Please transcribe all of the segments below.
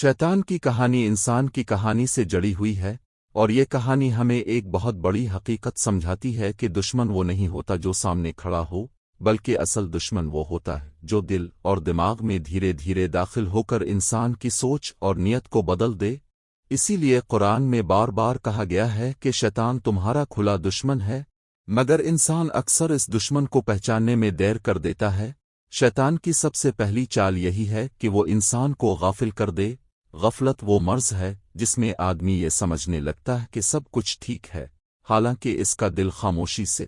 शैतान की कहानी इंसान की कहानी से जड़ी हुई है, और ये कहानी हमें एक बहुत बड़ी हकीकत समझाती है कि दुश्मन वो नहीं होता जो सामने खड़ा हो, बल्कि असल दुश्मन वो होता है जो दिल और दिमाग में धीरे धीरे दाखिल होकर इंसान की सोच और नियत को बदल दे। इसीलिए कुरान में बार बार कहा गया है कि शैतान तुम्हारा खुला दुश्मन है, मगर इंसान अक्सर इस दुश्मन को पहचानने में देर कर देता है। शैतान की सबसे पहली चाल यही है कि वो इंसान को गाफिल कर दे। गफलत वो मर्ज है जिसमें आदमी ये समझने लगता है कि सब कुछ ठीक है, हालांकि इसका दिल खामोशी से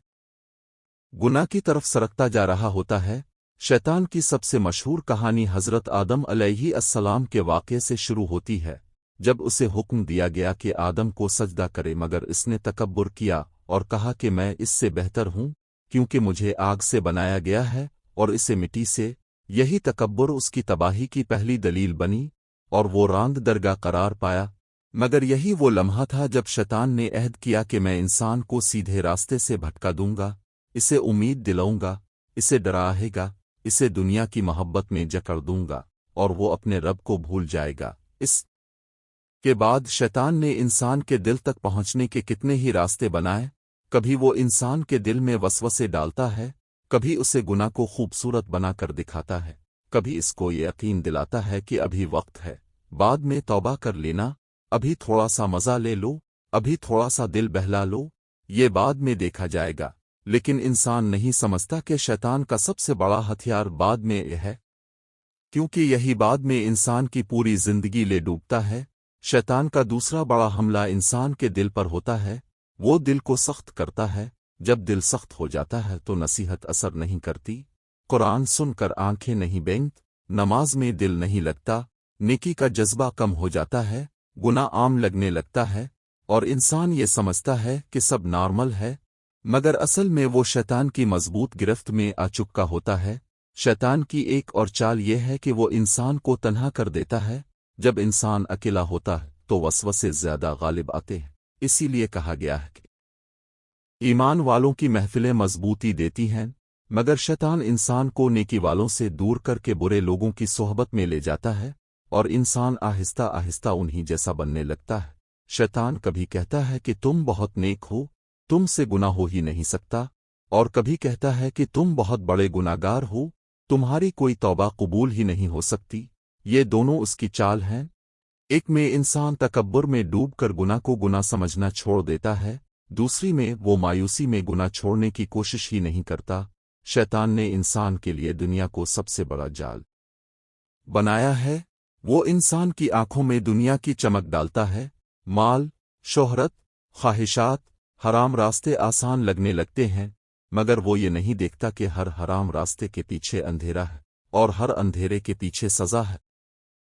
गुनाह की तरफ सरकता जा रहा होता है। शैतान की सबसे मशहूर कहानी हज़रत आदम अलैहिस्सलाम के वाक़े से शुरू होती है, जब उसे हुक्म दिया गया कि आदम को सजदा करे, मगर इसने तकब्बुर किया और कहा कि मैं इससे बेहतर हूँ, क्योंकि मुझे आग से बनाया गया है और इसे मिट्टी से। यही तकब्बुर उसकी तबाही की पहली दलील बनी और वो रांद दरगाह करार पाया। मगर यही वो लम्हा था जब शैतान ने अहद किया कि मैं इंसान को सीधे रास्ते से भटका दूंगा, इसे उम्मीद दिलाऊंगा, इसे डराएगा, इसे दुनिया की मोहब्बत में जकड़ दूंगा और वो अपने रब को भूल जाएगा। इस के बाद शैतान ने इंसान के दिल तक पहुंचने के कितने ही रास्ते बनाए। कभी वो इंसान के दिल में वसवसे डालता है, कभी उसे गुनाह को खूबसूरत बनाकर दिखाता है, कभी इसको ये यकीन दिलाता है कि अभी वक्त है, बाद में तौबा कर लेना, अभी थोड़ा सा मज़ा ले लो, अभी थोड़ा सा दिल बहला लो, ये बाद में देखा जाएगा। लेकिन इंसान नहीं समझता कि शैतान का सबसे बड़ा हथियार बाद में यह है, क्योंकि यही बाद में इंसान की पूरी जिंदगी ले डूबता है। शैतान का दूसरा बड़ा हमला इंसान के दिल पर होता है। वो दिल को सख्त करता है। जब दिल सख्त हो जाता है तो नसीहत असर नहीं करती, कुरान सुनकर आंखें नहीं बेंकत, नमाज में दिल नहीं लगता, नेकी का जज्बा कम हो जाता है, गुनाह आम लगने लगता है और इंसान ये समझता है कि सब नॉर्मल है। मगर असल में वो शैतान की मजबूत गिरफ्त में आ चुका होता है। शैतान की एक और चाल ये है कि वो इंसान को तन्हा कर देता है। जब इंसान अकेला होता है तो वसवसे ज्यादा गालिब आते हैं। इसीलिए कहा गया है कि ईमान वालों की महफिलें मजबूती देती हैं, मगर शैतान इंसान को नेकी वालों से दूर करके बुरे लोगों की सोहबत में ले जाता है और इंसान आहिस्ता आहिस्ता उन्हीं जैसा बनने लगता है। शैतान कभी कहता है कि तुम बहुत नेक हो, तुमसे गुनाह हो ही नहीं सकता, और कभी कहता है कि तुम बहुत बड़े गुनाहगार हो, तुम्हारी कोई तौबा कबूल ही नहीं हो सकती। ये दोनों उसकी चाल हैं। एक में इंसान तकब्बुर में डूबकर गुनाह को गुनाह समझना छोड़ देता है, दूसरी में वो मायूसी में गुनाह छोड़ने की कोशिश ही नहीं करता। शैतान ने इंसान के लिए दुनिया को सबसे बड़ा जाल बनाया है। वो इंसान की आंखों में दुनिया की चमक डालता है। माल, शोहरत, ख्वाहिशात, हराम रास्ते आसान लगने लगते हैं, मगर वो ये नहीं देखता कि हर हराम रास्ते के पीछे अंधेरा है और हर अंधेरे के पीछे सजा है।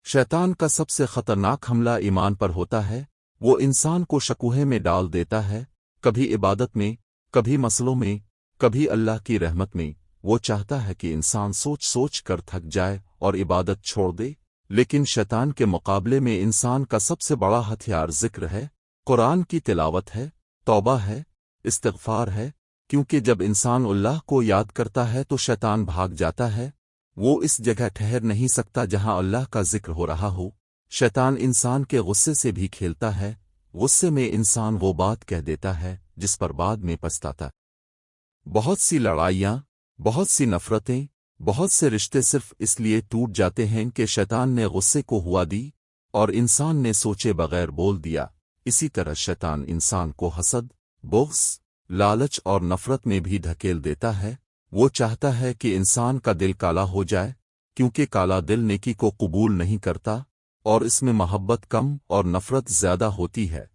शैतान का सबसे खतरनाक हमला ईमान पर होता है। वो इंसान को शकूहे में डाल देता है, कभी इबादत में, कभी मसलों में, कभी अल्लाह की रहमत में। वो चाहता है कि इंसान सोच सोच कर थक जाए और इबादत छोड़ दे। लेकिन शैतान के मुकाबले में इंसान का सबसे बड़ा हथियार जिक्र है, कुरान की तिलावत है, तौबा है, इस्तिग़फार है, क्योंकि जब इंसान अल्लाह को याद करता है तो शैतान भाग जाता है। वो इस जगह ठहर नहीं सकता जहां अल्लाह का जिक्र हो रहा हो। शैतान इंसान के गुस्से से भी खेलता है। गुस्से में इंसान वो बात कह देता है जिस पर बाद में पछताता। बहुत सी लड़ाइयाँ, बहुत सी नफरतें, बहुत से रिश्ते सिर्फ इसलिए टूट जाते हैं कि शैतान ने गुस्से को हुआ दी और इंसान ने सोचे बगैर बोल दिया। इसी तरह शैतान इंसान को हसद, बुग़्ज़, लालच और नफरत में भी धकेल देता है। वो चाहता है कि इंसान का दिल काला हो जाए, क्योंकि काला दिल नेकी को कबूल नहीं करता और इसमें मोहब्बत कम और नफरत ज्यादा होती है।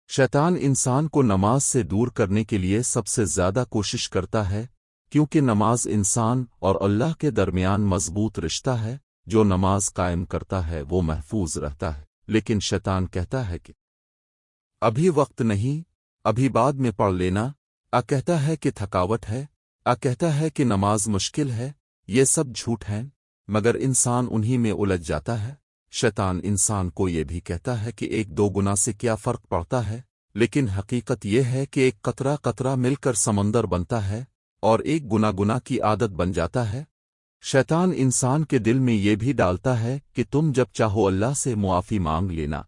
शैतान इंसान को नमाज से दूर करने के लिए सबसे ज्यादा कोशिश करता है, क्योंकि नमाज इंसान और अल्लाह के दरमियान मजबूत रिश्ता है। जो नमाज कायम करता है वो महफूज रहता है। लेकिन शैतान कहता है कि अभी वक्त नहीं, अभी बाद में पढ़ लेना, कहता है कि थकावट है, कहता है कि नमाज मुश्किल है। ये सब झूठ हैं, मगर इंसान उन्हीं में उलझ जाता है। शैतान इंसान को ये भी कहता है कि एक दो गुनाह से क्या फर्क पड़ता है, लेकिन हकीकत यह है कि एक कतरा कतरा मिलकर समंदर बनता है और एक गुनाह की आदत बन जाता है। शैतान इंसान के दिल में ये भी डालता है कि तुम जब चाहो अल्लाह से मुआफ़ी मांग लेना,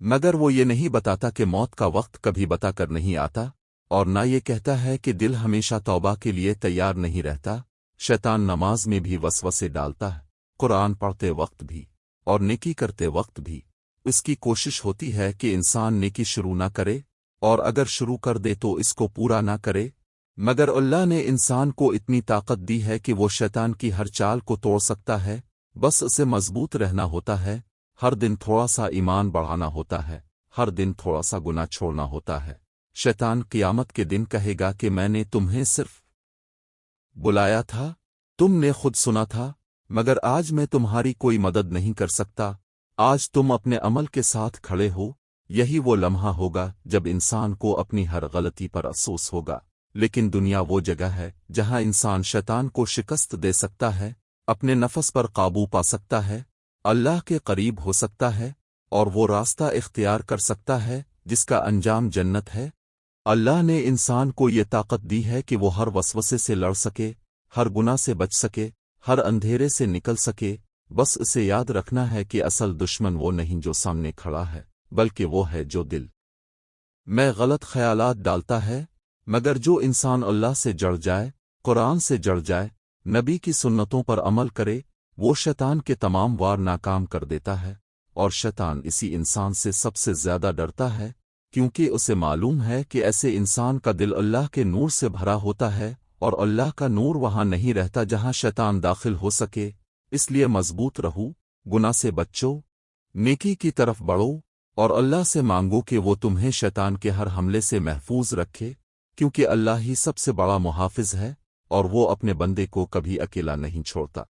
मगर वो ये नहीं बताता कि मौत का वक्त कभी बता कर नहीं आता, और ना ये कहता है कि दिल हमेशा तौबा के लिए तैयार नहीं रहता। शैतान नमाज में भी वसवसे डालता है, कुरान पढ़ते वक्त भी और नेकी करते वक्त भी। इसकी कोशिश होती है कि इंसान नेकी शुरू ना करे, और अगर शुरू कर दे तो इसको पूरा ना करे। मगर अल्लाह ने इंसान को इतनी ताकत दी है कि वो शैतान की हर चाल को तोड़ सकता है, बस उसे मजबूत रहना होता है। हर दिन थोड़ा सा ईमान बढ़ाना होता है, हर दिन थोड़ा सा गुनाह छोड़ना होता है। शैतान क़यामत के दिन कहेगा कि मैंने तुम्हें सिर्फ बुलाया था, तुमने खुद सुना था, मगर आज मैं तुम्हारी कोई मदद नहीं कर सकता। आज तुम अपने अमल के साथ खड़े हो। यही वो लम्हा होगा जब इंसान को अपनी हर गलती पर अफसोस होगा। लेकिन दुनिया वो जगह है जहां इंसान शैतान को शिकस्त दे सकता है, अपने नफस पर काबू पा सकता है, अल्लाह के करीब हो सकता है, और वो रास्ता इख्तियार कर सकता है जिसका अंजाम जन्नत है। अल्लाह ने इंसान को ये ताकत दी है कि वो हर वसवसे से लड़ सके, हर गुनाह से बच सके, हर अंधेरे से निकल सके। बस इसे याद रखना है कि असल दुश्मन वो नहीं जो सामने खड़ा है, बल्कि वो है जो दिल में गलत ख्यालात डालता है। मगर जो इंसान अल्लाह से जड़ जाए, कुरान से जड़ जाए, नबी की सुन्नतों पर अमल करे, वो शैतान के तमाम वार नाकाम कर देता है। और शैतान इसी इंसान से सबसे ज्यादा डरता है, क्योंकि उसे मालूम है कि ऐसे इंसान का दिल अल्लाह के नूर से भरा होता है, और अल्लाह का नूर वहां नहीं रहता जहां शैतान दाखिल हो सके। इसलिए मजबूत रहो, गुनाह से बच्चो, नेकी की तरफ बढ़ो, और अल्लाह से मांगो कि वो तुम्हें शैतान के हर हमले से महफूज रखे, क्योंकि अल्लाह ही सबसे बड़ा मुहाफिज है, और वो अपने बंदे को कभी अकेला नहीं छोड़ता।